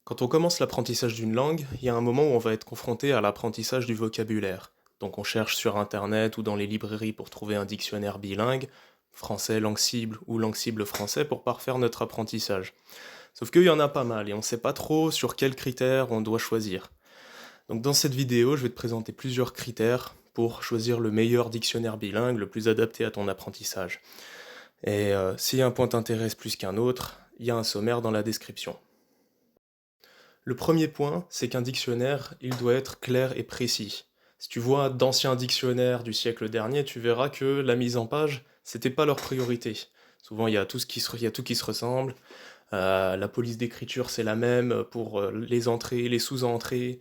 Quand on commence l'apprentissage d'une langue, il y a un moment où on va être confronté à l'apprentissage du vocabulaire. Donc on cherche sur Internet ou dans les librairies pour trouver un dictionnaire bilingue, français langue cible ou langue cible français pour parfaire notre apprentissage. Sauf qu'il y en a pas mal et on ne sait pas trop sur quels critères on doit choisir. Donc dans cette vidéo, je vais te présenter plusieurs critères pour choisir le meilleur dictionnaire bilingue, le plus adapté à ton apprentissage. Et si un point t'intéresse plus qu'un autre, il y a un sommaire dans la description. Le premier point, c'est qu'un dictionnaire, il doit être clair et précis. Si tu vois d'anciens dictionnaires du siècle dernier, tu verras que la mise en page, c'était pas leur priorité. Souvent, il y a tout qui se ressemble. La police d'écriture, c'est la même pour les entrées, les sous-entrées.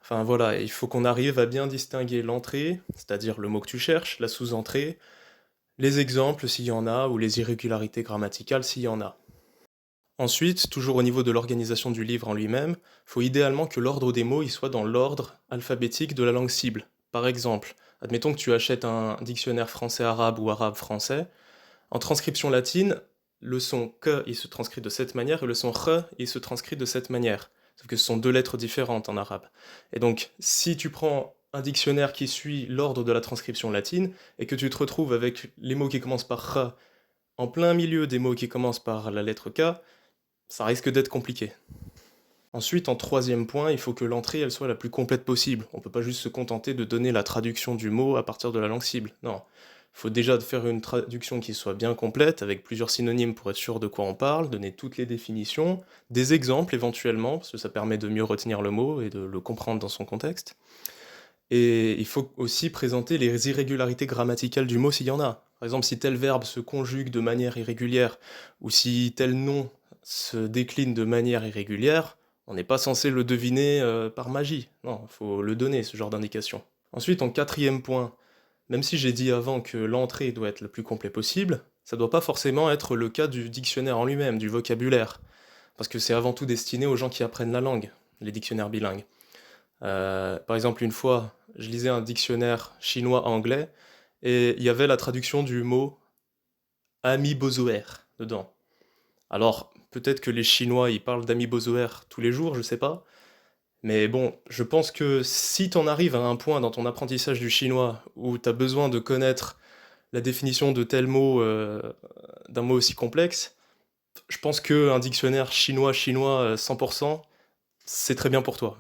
Enfin voilà, il faut qu'on arrive à bien distinguer l'entrée, c'est-à-dire le mot que tu cherches, la sous-entrée, les exemples s'il y en a, ou les irrégularités grammaticales s'il y en a. Ensuite, toujours au niveau de l'organisation du livre en lui-même, il faut idéalement que l'ordre des mots il soit dans l'ordre alphabétique de la langue cible. Par exemple, admettons que tu achètes un dictionnaire français-arabe ou arabe-français, en transcription latine, le son que il se transcrit de cette manière et le son re il se transcrit de cette manière. Sauf que ce sont deux lettres différentes en arabe. Et donc, si tu prends un dictionnaire qui suit l'ordre de la transcription latine et que tu te retrouves avec les mots qui commencent par re en plein milieu des mots qui commencent par la lettre K, ça risque d'être compliqué. Ensuite, en troisième point, il faut que l'entrée elle soit la plus complète possible. On ne peut pas juste se contenter de donner la traduction du mot à partir de la langue cible. Non. Il faut déjà faire une traduction qui soit bien complète, avec plusieurs synonymes pour être sûr de quoi on parle, donner toutes les définitions, des exemples éventuellement, parce que ça permet de mieux retenir le mot et de le comprendre dans son contexte. Et il faut aussi présenter les irrégularités grammaticales du mot s'il y en a. Par exemple, si tel verbe se conjugue de manière irrégulière, ou si tel nom se décline de manière irrégulière, on n'est pas censé le deviner par magie. Non, il faut le donner, ce genre d'indication. Ensuite, en quatrième point, même si j'ai dit avant que l'entrée doit être le plus complet possible, ça ne doit pas forcément être le cas du dictionnaire en lui-même, du vocabulaire. Parce que c'est avant tout destiné aux gens qui apprennent la langue, les dictionnaires bilingues. Par exemple, une fois, je lisais un dictionnaire chinois-anglais et il y avait la traduction du mot amibozoaire dedans. Alors, peut-être que les Chinois ils parlent d'amibozoaire tous les jours, je sais pas. Mais bon, je pense que si t'en arrives à un point dans ton apprentissage du chinois où t'as besoin de connaître la définition de tel mot, d'un mot aussi complexe, je pense qu'un dictionnaire chinois-chinois 100%, c'est très bien pour toi.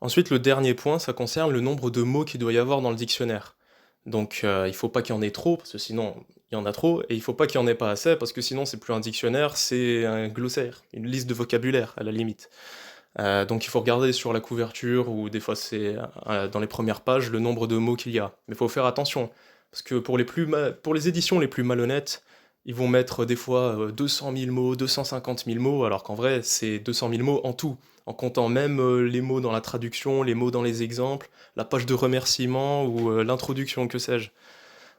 Ensuite, le dernier point, ça concerne le nombre de mots qu'il doit y avoir dans le dictionnaire. Donc, il faut pas qu'il y en ait trop, parce que sinon, il y en a trop, et il faut pas qu'il y en ait pas assez, parce que sinon, c'est plus un dictionnaire, c'est un glossaire, une liste de vocabulaire, à la limite. Donc, il faut regarder sur la couverture, ou des fois, c'est dans les premières pages, le nombre de mots qu'il y a. Mais il faut faire attention, parce que pour les éditions les plus malhonnêtes, ils vont mettre des fois 200 000 mots, 250 000 mots, alors qu'en vrai, c'est 200 000 mots en tout en comptant même les mots dans la traduction, les mots dans les exemples, la page de remerciement ou l'introduction, que sais-je.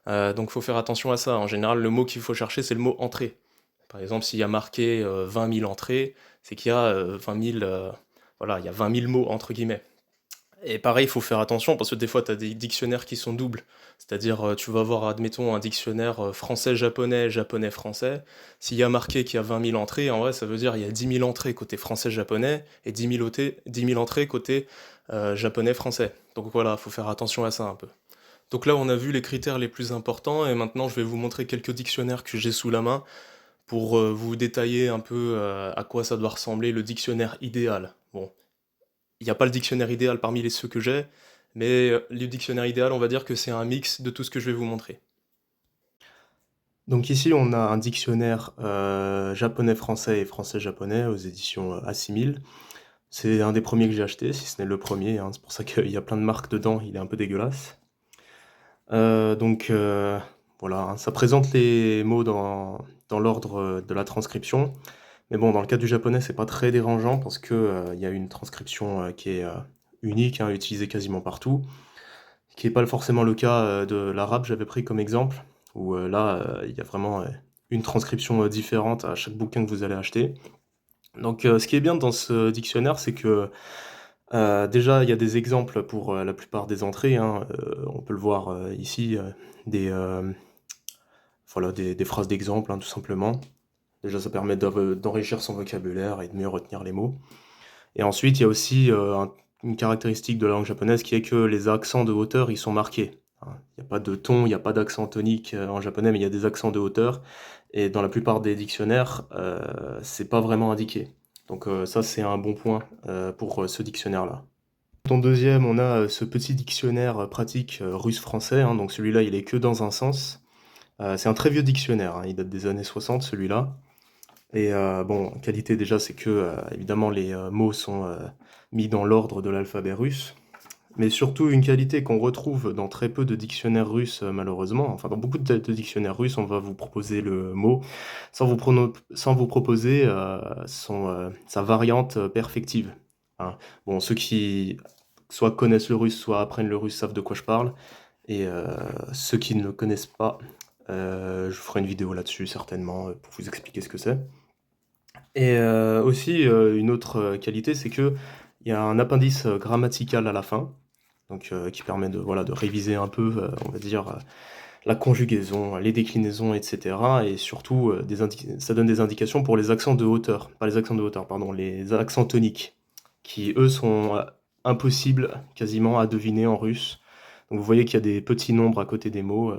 Donc il faut faire attention à ça. En général, le mot qu'il faut chercher, c'est le mot entrée. Par exemple, s'il y a marqué 20 000 entrées, c'est qu'il y a 20 000, voilà, il y a 20 000 mots entre guillemets. Et pareil, il faut faire attention parce que des fois, tu as des dictionnaires qui sont doubles. C'est-à-dire, tu vas avoir, admettons, un dictionnaire français-japonais, japonais-français. S'il y a marqué qu'il y a 20 000 entrées, en vrai, ça veut dire qu'il y a 10 000 entrées côté français-japonais et 10 000 entrées côté japonais-français. Donc voilà, il faut faire attention à ça un peu. Donc là, on a vu les critères les plus importants et maintenant, je vais vous montrer quelques dictionnaires que j'ai sous la main pour vous détailler un peu à quoi ça doit ressembler le dictionnaire idéal. Bon, il n'y a pas le dictionnaire idéal parmi les ceux que j'ai, mais le dictionnaire idéal, on va dire que c'est un mix de tout ce que je vais vous montrer. Donc ici, on a un dictionnaire japonais-français et français-japonais aux éditions Assimil. C'est un des premiers que j'ai acheté, si ce n'est le premier, hein. C'est pour ça qu'il y a plein de marques dedans, il est un peu dégueulasse. Donc voilà, hein, ça présente les mots dans l'ordre de la transcription. Mais bon, dans le cas du japonais, c'est pas très dérangeant parce que il y a une transcription qui est unique, hein, utilisée quasiment partout, ce qui n'est pas forcément le cas de l'arabe, j'avais pris comme exemple, où là, il y a vraiment une transcription différente à chaque bouquin que vous allez acheter. Donc, ce qui est bien dans ce dictionnaire, c'est que déjà, il y a des exemples pour la plupart des entrées, hein, on peut le voir ici, des, voilà, des phrases d'exemple, hein, tout simplement. Déjà, ça permet d'enrichir son vocabulaire et de mieux retenir les mots. Et ensuite, il y a aussi une caractéristique de la langue japonaise qui est que les accents de hauteur, ils sont marqués. Hein. Il n'y a pas de ton, il n'y a pas d'accent tonique en japonais, mais il y a des accents de hauteur. Et dans la plupart des dictionnaires, c'est pas vraiment indiqué. Donc ça, c'est un bon point pour ce dictionnaire-là. En deuxième, on a ce petit dictionnaire pratique russe-français. Hein. Donc celui-là, il est que dans un sens. C'est un très vieux dictionnaire, hein. Il date des années 60, celui-là. Et bon, qualité déjà, c'est que évidemment les mots sont mis dans l'ordre de l'alphabet russe, mais surtout une qualité qu'on retrouve dans très peu de dictionnaires russes, malheureusement. Enfin, dans beaucoup de dictionnaires russes, on va vous proposer le mot sans vous proposer sa variante perfective. Hein. Bon, ceux qui soit connaissent le russe, soit apprennent le russe savent de quoi je parle, et ceux qui ne le connaissent pas, je ferai une vidéo là-dessus certainement pour vous expliquer ce que c'est. Et aussi, une autre qualité, c'est qu'il y a un appendice grammatical à la fin, donc qui permet de, voilà, de réviser un peu, on va dire, la conjugaison, les déclinaisons, etc. Et surtout, ça donne des indications pour les accents de hauteur, pas les accents de hauteur, pardon, les accents toniques, qui eux sont impossibles quasiment à deviner en russe. Donc vous voyez qu'il y a des petits nombres à côté des mots.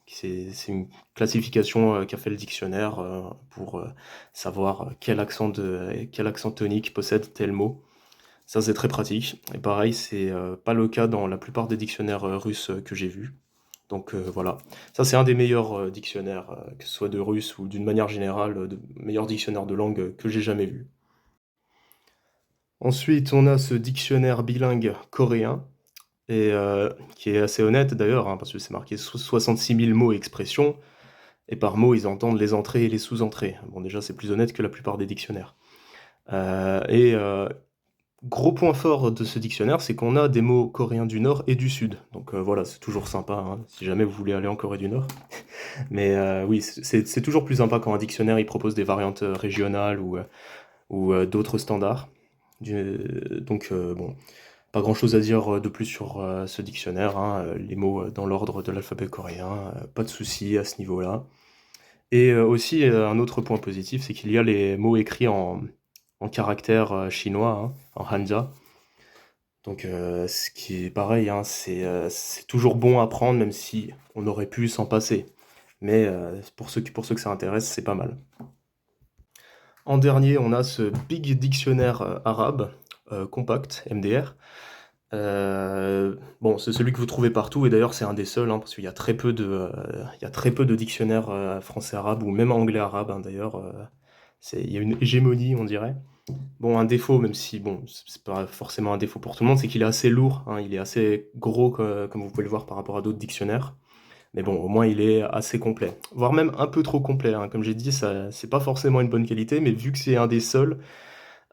C'est une classification qu'a fait le dictionnaire pour savoir quel accent tonique possède tel mot. Ça, c'est très pratique. Et pareil, c'est pas le cas dans la plupart des dictionnaires russes que j'ai vus. Donc voilà. Ça, c'est un des meilleurs dictionnaires, que ce soit de russe ou d'une manière générale, de meilleurs dictionnaires de langue que j'ai jamais vu. Ensuite, on a ce dictionnaire bilingue coréen, et qui est assez honnête d'ailleurs, hein, parce que c'est marqué 66 000 mots et expressions, et par mots, ils entendent les entrées et les sous-entrées. Bon, déjà, c'est plus honnête que la plupart des dictionnaires. Et gros point fort de ce dictionnaire, c'est qu'on a des mots coréens du Nord et du Sud. Donc voilà, c'est toujours sympa, hein, si jamais vous voulez aller en Corée du Nord. Mais oui, c'est toujours plus sympa quand un dictionnaire il propose des variantes régionales ou d'autres standards. Donc bon, pas grand-chose à dire de plus sur ce dictionnaire, hein, les mots dans l'ordre de l'alphabet coréen, pas de souci à ce niveau-là. Et aussi, un autre point positif, c'est qu'il y a les mots écrits en caractère chinois, hein, en hanja. Donc ce qui est pareil, hein, c'est toujours bon à prendre, même si on aurait pu s'en passer. Mais pour ceux que ça intéresse, c'est pas mal. En dernier, on a ce Big Dictionnaire arabe, compact, MDR. Bon, c'est celui que vous trouvez partout, et d'ailleurs c'est un des seuls, hein, parce qu'il y a très peu il y a très peu de dictionnaires français-arabe, ou même anglais-arabe, hein, d'ailleurs. Il y a une hégémonie, on dirait. Bon, un défaut, même si bon, c'est pas forcément un défaut pour tout le monde, c'est qu'il est assez lourd, hein, il est assez gros, comme vous pouvez le voir par rapport à d'autres dictionnaires. Mais bon, au moins il est assez complet, voire même un peu trop complet, hein. Comme j'ai dit, ça, c'est pas forcément une bonne qualité, mais vu que c'est un des seuls,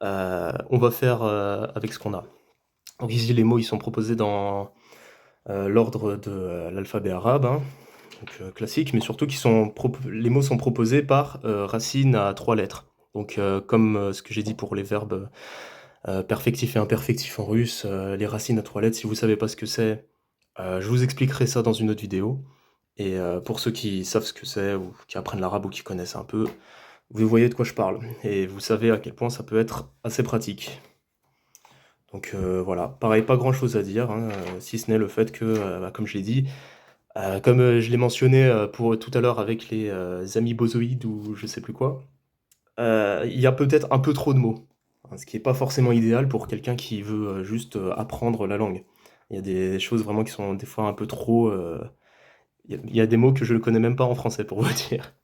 on va faire avec ce qu'on a. Donc ici, les mots, ils sont proposés dans l'ordre de l'alphabet arabe, hein, donc classique, mais surtout les mots sont proposés par racines à 3 lettres. Donc comme ce que j'ai dit pour les verbes perfectif et imperfectif en russe, les racines à 3 lettres, si vous savez pas ce que c'est, je vous expliquerai ça dans une autre vidéo. Et pour ceux qui savent ce que c'est, ou qui apprennent l'arabe, ou qui connaissent un peu, vous voyez de quoi je parle. Et vous savez à quel point ça peut être assez pratique. Donc voilà, pareil, pas grand chose à dire, hein, si ce n'est le fait que, bah, comme je l'ai dit, comme je l'ai mentionné pour tout à l'heure avec les amis bozoïdes ou je sais plus quoi, il y a peut-être un peu trop de mots, hein, ce qui n'est pas forcément idéal pour quelqu'un qui veut juste apprendre la langue. Il y a des choses vraiment qui sont des fois un peu trop. Il y a des mots que je ne connais même pas en français pour vous dire.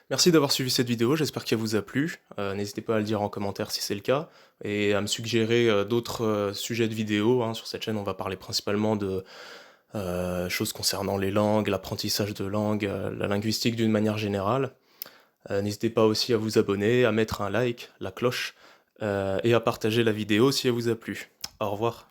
Merci d'avoir suivi cette vidéo, j'espère qu'elle vous a plu. N'hésitez pas à le dire en commentaire si c'est le cas, et à me suggérer d'autres sujets de vidéos, hein. Sur cette chaîne, on va parler principalement de choses concernant les langues, l'apprentissage de langues, la linguistique d'une manière générale. N'hésitez pas aussi à vous abonner, à mettre un like, la cloche, et à partager la vidéo si elle vous a plu. Au revoir.